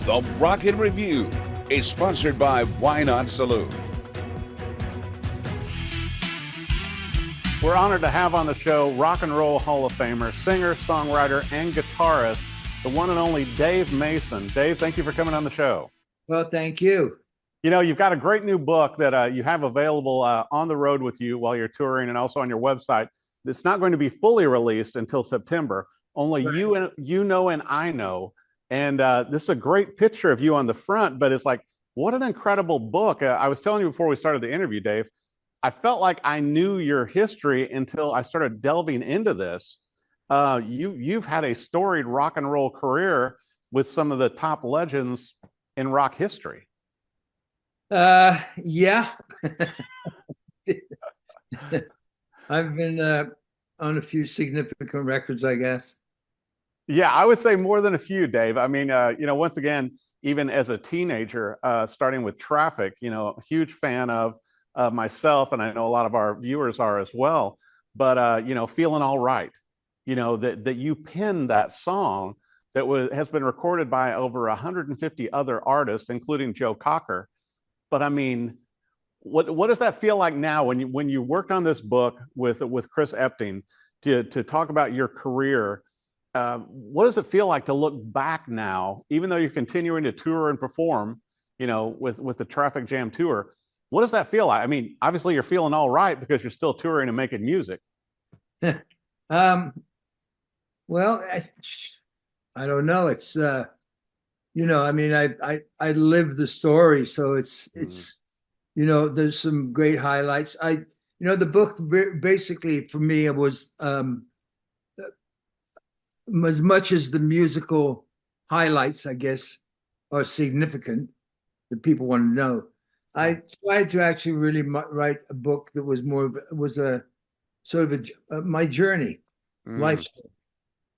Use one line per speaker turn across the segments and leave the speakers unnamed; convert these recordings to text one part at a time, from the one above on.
The Rocket Review is sponsored by Why Not Saloon.
We're honored to have on the show Rock and Roll Hall of Famer, singer, songwriter, and guitarist, the one and only Dave Mason. Dave, thank you for coming on the show.
Well, thank you.
You know, you've got a great new book that you have available on the road with you while you're touring and also on your website. It's not going to be fully released until September. Only
Right.
you know and I know. And this is a great picture of you on the front, but it's like, what an incredible book. I was telling you before we started the interview, Dave, I felt like I knew your history until I started delving into this. You've had a storied rock and roll career with some of the top legends in rock history.
Yeah. I've been on a few significant records, I guess.
Yeah, I would say more than a few, Dave. I mean, once again, even as a teenager, starting with Traffic, huge fan of myself, and I know a lot of our viewers are as well. But Feelin Alright, that you penned that song that has been recorded by over 150 other artists, including Joe Cocker. But I mean, what does that feel like now when you worked on this book with Chris Epting to talk about your career? What does it feel like to look back now, even though you're continuing to tour and perform, with the Traffic Jam tour? What does that feel like? I mean, obviously you're feeling all right because you're still touring and making music.
Well, I don't know. It's I mean, I live the story, so it's there's some great highlights. The book basically for me it was as much as the musical highlights, I guess, are significant that people want to know. I tried to actually really write a book that was was a sort of my journey, life.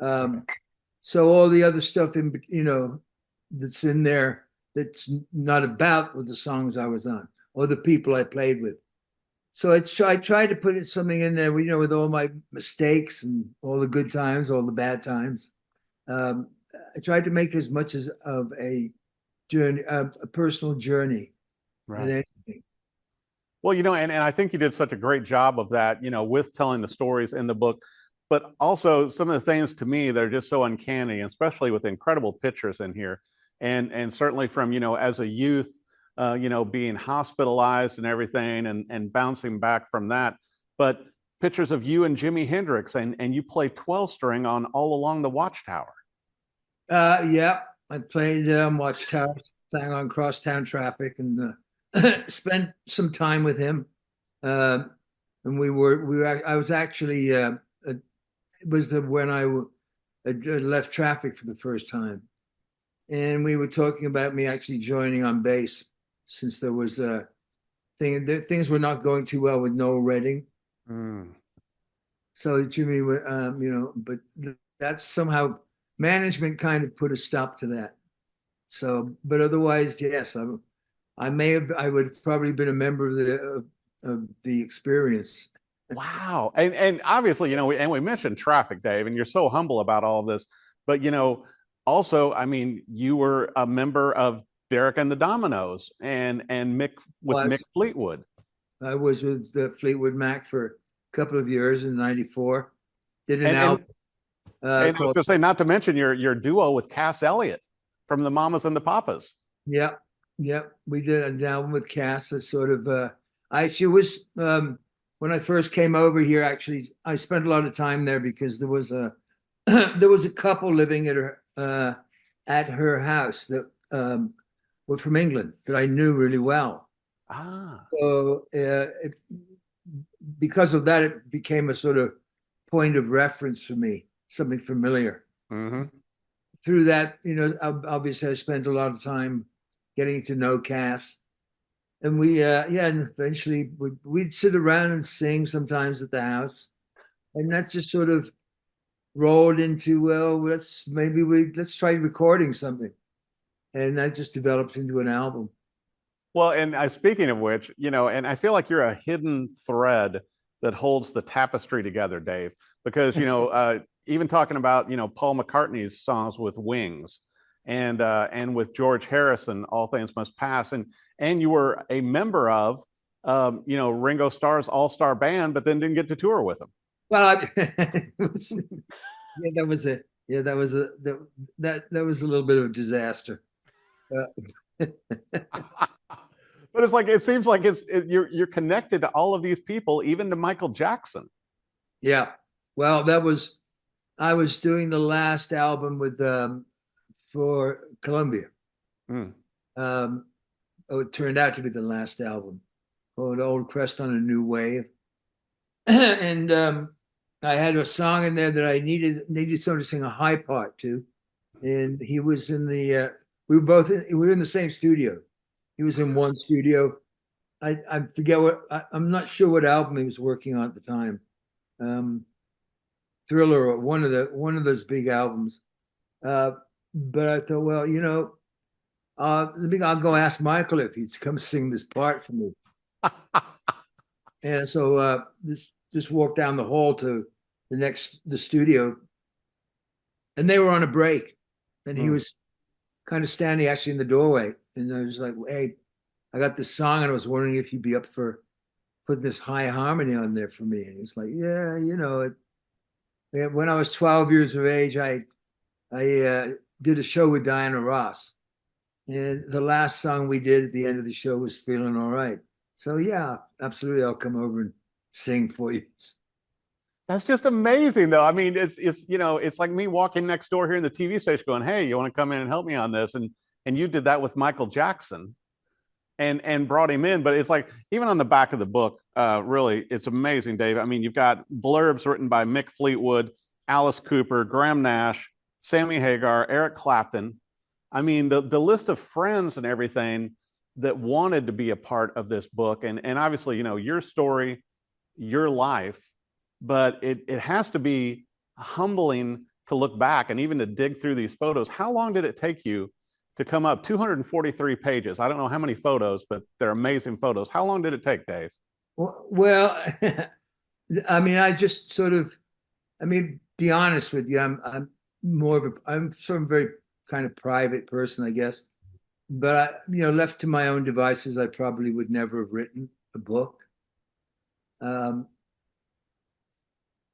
So all the other stuff that's in there that's not about with the songs I was on or the people I played with. So I tried to put something in there, with all my mistakes and all the good times, all the bad times. I tried to make as much as of a journey, a personal journey.
Right. Well, and I think you did such a great job of that, with telling the stories in the book, but also some of the things to me that are just so uncanny, especially with incredible pictures in here. And certainly from, as a youth, being hospitalized and everything and bouncing back from that. But pictures of you and Jimi Hendrix and you play 12 string on All Along the Watchtower.
Yeah, I played Watchtower, sang on Crosstown Traffic, and spent some time with him. And I was actually, it was when I left Traffic for the first time. And we were talking about me actually joining on bass, since there was things were not going too well with Noel Redding. So Jimmy, but that's somehow management kind of put a stop to that. So, but otherwise, yes, I would probably been a member of the experience.
Wow. And obviously, we mentioned Traffic, Dave, and you're so humble about all of this, but also, I mean, you were a member of Derek and the Dominoes and Mick Fleetwood.
I was with Fleetwood Mac for a couple of years in '94. Did an album.
And I was going to say, not to mention your duo with Cass Elliott from the Mamas and the Papas.
Yeah, we did an album with Cass. A sort of, was when I first came over here. Actually, I spent a lot of time there because there was a couple living at her house that were from England that I knew really well. So because of that, it became a sort of point of reference for me, something familiar. Through that, obviously I spent a lot of time getting to know Cass. And and eventually we'd sit around and sing sometimes at the house. And that just sort of rolled into, let's try recording something. And that just developed into an album.
Well, and speaking of which, and I feel like you're a hidden thread that holds the tapestry together, Dave, because, even talking about, Paul McCartney's songs with Wings and with George Harrison, All Things Must Pass, and you were a member of Ringo Starr's all-star band, but then didn't get to tour with him.
Well, yeah, that was a that was a little bit of a disaster.
But it's like, it seems like you're connected to all of these people, even to Michael Jackson.
Yeah. Well, I was doing the last album with for Columbia.
Mm.
It turned out to be the last album called Old Crest on a New Wave. And I had a song in there that I needed someone to sing a high part to. And he was in the we were in the same studio. He was in one studio. I forget I'm not sure what album he was working on at the time. Thriller or one of those big albums. But I thought, well, I'll go ask Michael if he'd come sing this part for me. And so just walked down the hall to the studio, and they were on a break, and he was kind of standing actually in the doorway, and I was like, hey, I got this song, and I was wondering if you'd be up for putting this high harmony on there for me. And he was like, yeah, when I was 12 years of age, I did a show with Diana Ross, and the last song we did at the end of the show was Feelin Alright. So yeah, absolutely, I'll come over and sing for you.
That's just amazing, though. I mean, it's like me walking next door here in the TV station going, hey, you want to come in and help me on this? And you did that with Michael Jackson and brought him in. But it's like, even on the back of the book, really, it's amazing, Dave. I mean, you've got blurbs written by Mick Fleetwood, Alice Cooper, Graham Nash, Sammy Hagar, Eric Clapton. I mean, the list of friends and everything that wanted to be a part of this book. And obviously, your story, your life, but it has to be humbling to look back and even to dig through these photos. How long did it take you to come up? 243 pages. I don't know how many photos, but they're amazing photos. How long did it take, Dave?
Well, I mean, be honest with you, I'm sort of a very kind of private person, I guess. But left to my own devices, I probably would never have written a book.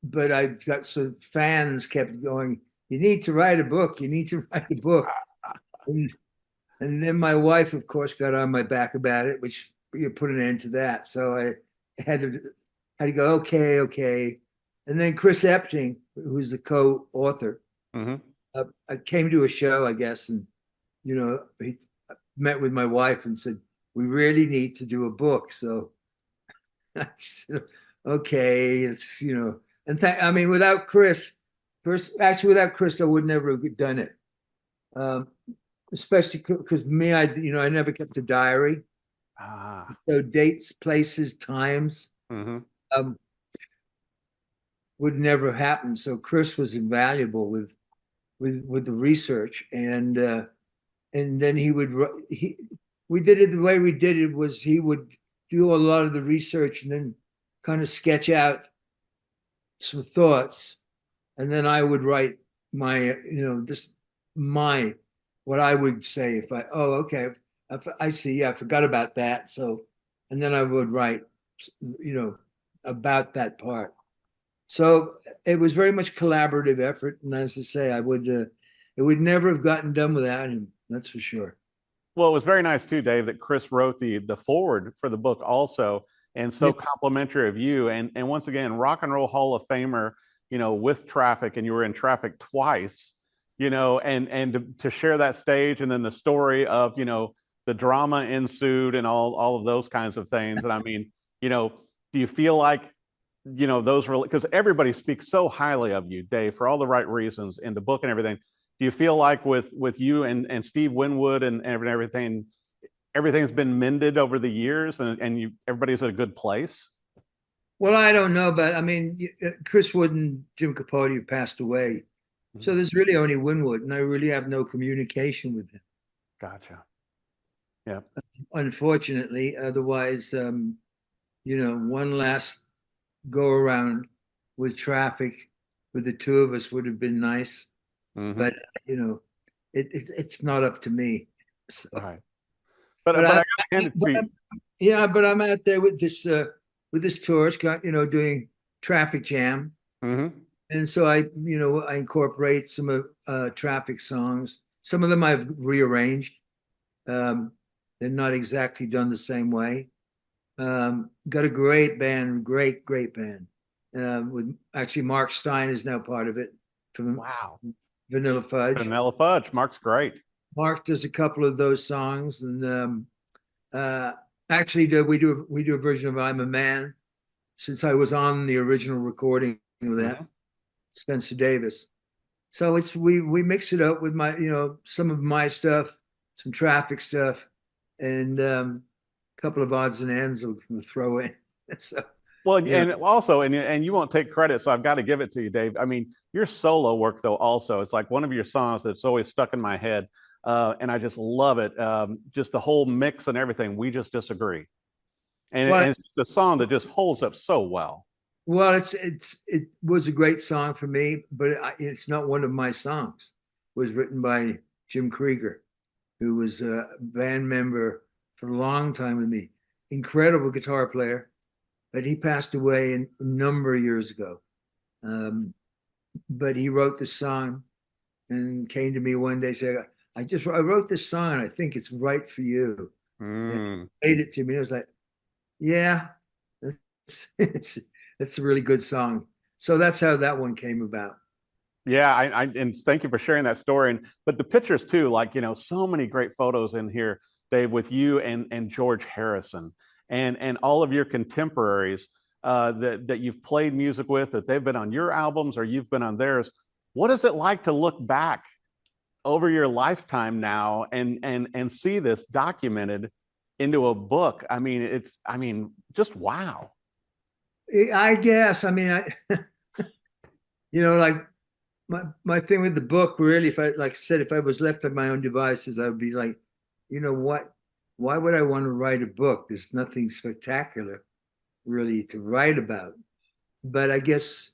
But I got some fans kept going, you need to write a book. You need to write a book. And then my wife, of course, got on my back about it, which put an end to that. So I had to go, okay. And then Chris Epting, who's the co-author, I came to a show, I guess, and he met with my wife and said, we really need to do a book. So I said, okay, it's and without Chris, without Chris, I would never have done it. Especially because me, I never kept a diary. So dates, places, times would never happen. So Chris was invaluable with the research, and then we did it the way we did it was he would do a lot of the research and then kind of sketch out some thoughts, and then I would write my what I would say if I see, yeah, I forgot about that. So, and then I would write, about that part. So it was very much collaborative effort. And as I say, it would never have gotten done without him. That's for sure.
Well, it was very nice too, Dave, that Chris wrote the foreword for the book also, and so complimentary of you. And once again, Rock and Roll Hall of Famer, with Traffic, and you were in Traffic twice, and to share that stage, and then the story of, the drama ensued and all of those kinds of things. And I mean, do you feel like, those really, because everybody speaks so highly of you, Dave, for all the right reasons in the book and everything. Do you feel like with you and Steve Winwood and everything's been mended over the years, and everybody's at a good place?
Well, I don't know, but I mean, Chris Wood and Jim Capote have passed away. So there's really only Winwood, and I really have no communication with him.
Gotcha. Yeah.
Unfortunately, otherwise, one last go around with Traffic with the two of us would have been nice. But it's not up to me. So,
Right. But
but
I
I,
gotta hand it to you.
yeah, but I'm out there with this tourist, doing Traffic Jam,
Mhm.
and so I incorporate some of Traffic songs. Some of them I've rearranged. Um, they're not exactly done the same way. Got a great band, great band. With actually Mark Stein is now part of it from
Wow.
Vanilla Fudge.
Vanilla Fudge. Mark's great.
Mark does a couple of those songs, and uh, actually we do a version of "I'm a Man" since I was on the original recording of that.
Mhm.
Spencer Davis. So it's we mix it up with my some of my stuff, some Traffic stuff, and a couple of odds and ends we'll throw in. So
Well,
yeah.
and also, and you won't take credit, so I've got to give it to you, Dave. I mean, your solo work, though, also, it's like one of your songs that's always stuck in my head, and I just love it. Just the whole mix and everything. We just disagree,
Well,
and it's just a song that just holds up so well.
well, it was a great song for me, but it's not one of my songs. It was written by Jim Krieger, who was a band member for a long time with me. Incredible guitar player, but he passed away a number of years ago. Um, but he wrote this song and came to me one day saying, I wrote this song. I think it's right for you." And
Mm.
he played it to me. I was like, yeah, it's it's a really good song. So that's how that one came about.
Yeah, and thank you for sharing that story. And but the pictures too, like so many great photos in here, Dave, with you and George Harrison and all of your contemporaries that you've played music with, that they've been on your albums or you've been on theirs. What is it like to look back over your lifetime now and see this documented into a book? I mean, just wow.
I guess. I mean, like my thing with the book, really, if I like I said, if I was left to my own devices, I would be like, you know what? Why would I want to write a book? There's nothing spectacular really to write about. But I guess,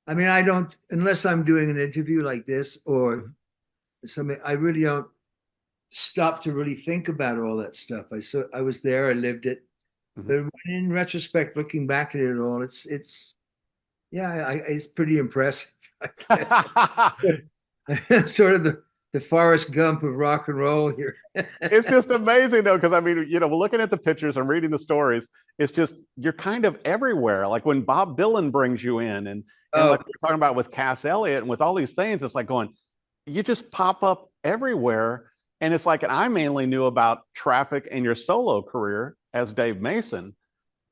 I mean, I don't, unless I'm doing an interview like this or something, I really don't stop to really think about all that stuff. I was there, I lived it.
Mhm.
But in retrospect, looking back at it all, it's yeah, it's pretty impressive. Sort of the Forrest Gump of rock and roll here.
It's just amazing though, because I mean, looking at the pictures and reading the stories, it's just you're kind of everywhere. Like when Bob Dylan brings you in, and
Oh,
like we're talking about with Cass Elliott and with all these things, it's like going, you just pop up everywhere. And it's like, and I mainly knew about Traffic and your solo career as Dave Mason,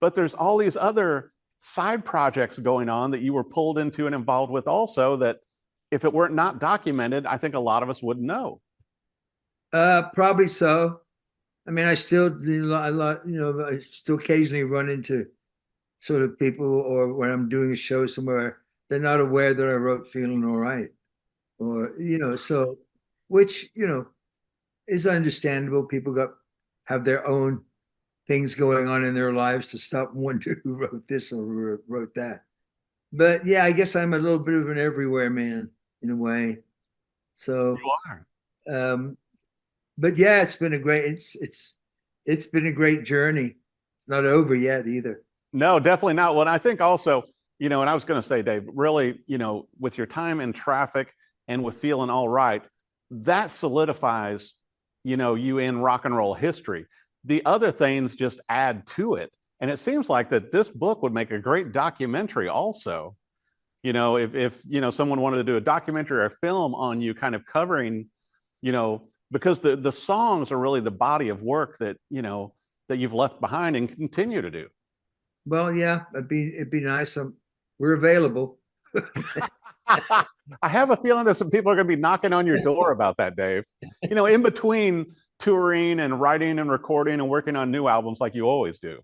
but there's all these other side projects going on that you were pulled into and involved with also that if it weren't not documented, I think a lot of us wouldn't know.
probably so. I mean, I still do a lot, I still occasionally run into sort of people, or when I'm doing a show somewhere, they're not aware that I wrote "Feelin' Alright," or so, which is understandable. People have their own things going on in their lives to stop and wonder who wrote this or who wrote that. But yeah, I guess I'm a little bit of an everywhere man in a way.
You
So,
are.
um, but yeah, it's been a great journey. It's not over yet either.
No, definitely not. Well, I think also, and I was going to say, Dave, really, with your time in Traffic and with Feelin' Alright, that solidifies, you in rock and roll history. The other things just add to it. And it seems like that this book would make a great documentary also. If someone wanted to do a documentary or a film on you kind of covering, because the songs are really the body of work that, that you've left behind and continue to do.
Well, yeah, it'd be nice. We're available.
I have a feeling that some people are going to be knocking on your door about that, Dave. In between touring and writing and recording and working on new albums like you always do.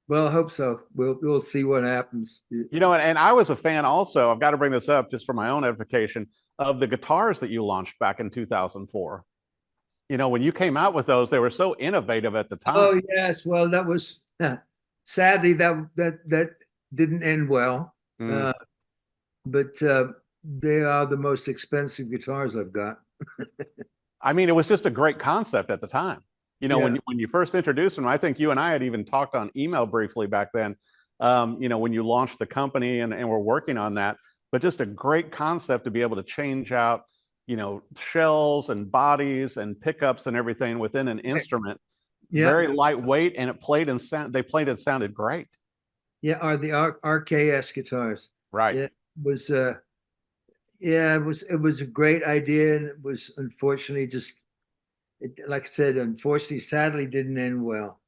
Well, I hope so. We'll see what happens.
And I was a fan also. I've got to bring this up just for my own edification of the guitars that you launched back in 2004. When you came out with those, they were so innovative at the time.
Oh yes, well that was sadly that didn't end well.
Mm.
But they are the most expensive guitars I've got.
I mean, it was just a great concept at the time. You know, when you first introduced him, I think you and I had even talked on email briefly back then, you know, when you launched the company and we're working on that, but just a great concept to be able to change out, you know, shells and bodies and pickups and everything within an instrument. Very lightweight, and it played and they played and sounded great.
Yeah, are the RKS guitars.
Right.
It was it was a great idea, and it was unfortunately like I said, unfortunately, sadly didn't end well.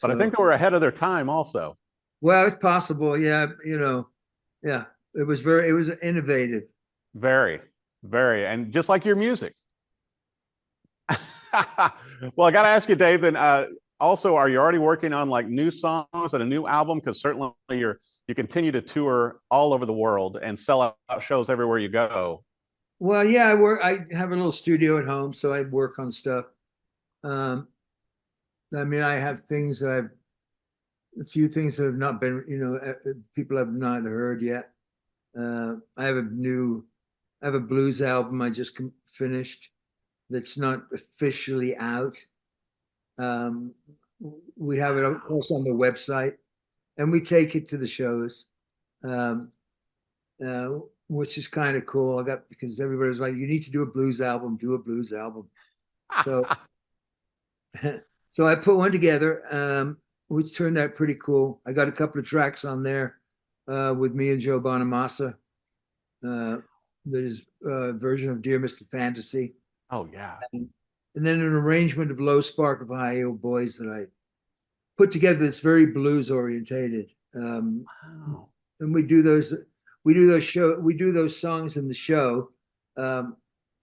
But I think they were ahead of their time also.
Well, it's possible. Yeah, you know, yeah. It was innovative.
Very, very. And just like your music. Well, I got to ask you, Dave, then also, are you already working on like new songs and a new album? Because certainly you continue to tour all over the world and sell out shows everywhere you go.
Well, yeah, I have a little studio at home, so I work on stuff. I mean, I have things a few things that have not been, you know, people have not heard yet. I have a blues album I just finished that's not officially out. We have it also on the website, and we take it to the shows, which is kind of cool. Because everybody's like, you need to do a blues album, do a blues album. So, so I put one together, which turned out pretty cool. I got a couple of tracks on there with me and Joe Bonamassa. That is a version of Dear Mr. Fantasy.
Oh, yeah.
And then an arrangement of Low Spark of High Hill Boys that I put together that's very blues orientated.
Wow.
And we do those songs in the show.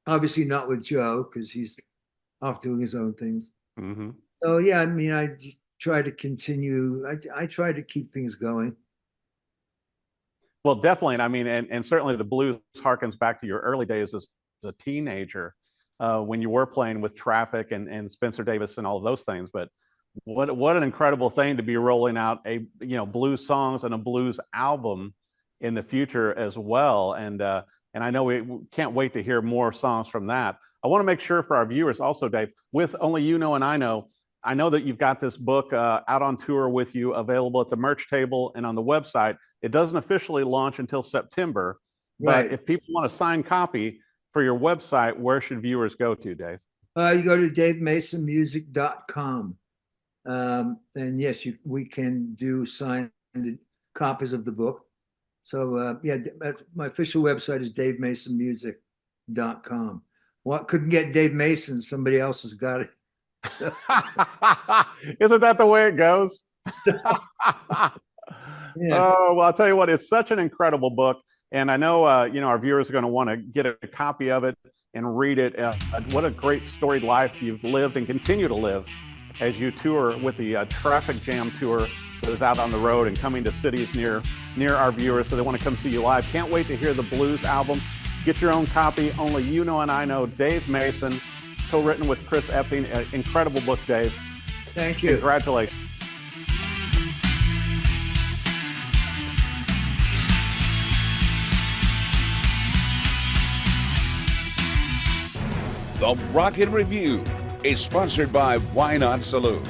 Obviously not with Joe, because he's off doing his own things.
Mm-hmm.
So yeah, I mean, I try to continue. I try to keep things going.
Well, definitely. And I mean, and certainly the blues harkens back to your early days as a teenager, when you were playing with Traffic and Spencer Davis and all of those things. But what an incredible thing to be rolling out blues songs and a blues album in the future as well. And I know we can't wait to hear more songs from that. I want to make sure for our viewers also, Dave, with Only You Know and I know that you've got this book out on tour with you, available at the merch table and on the website. It doesn't officially launch until September,
Right.
But if people want a signed copy for your website, where should viewers go to, Dave?
You go to davemasonmusic.com. And yes, we can do signed copies of the book. So that's my official website is davemasonmusic.com. Well, couldn't get Dave Mason. Somebody else has got it.
Isn't that the way it goes?
Yeah.
Oh, well, I'll tell you what, it's such an incredible book. And I know, our viewers are going to want to get a copy of it and read it. What a great storied life you've lived and continue to live as you tour with the Traffic Jam tour that is out on the road and coming to cities near our viewers, so they want to come see you live. Can't wait to hear the blues album. Get your own copy. Only You Know and I Know. Dave Mason, co-written with Chris Epting. Incredible book, Dave.
Thank you.
Congratulations.
The Rocket Review is sponsored by Why Not Saloon.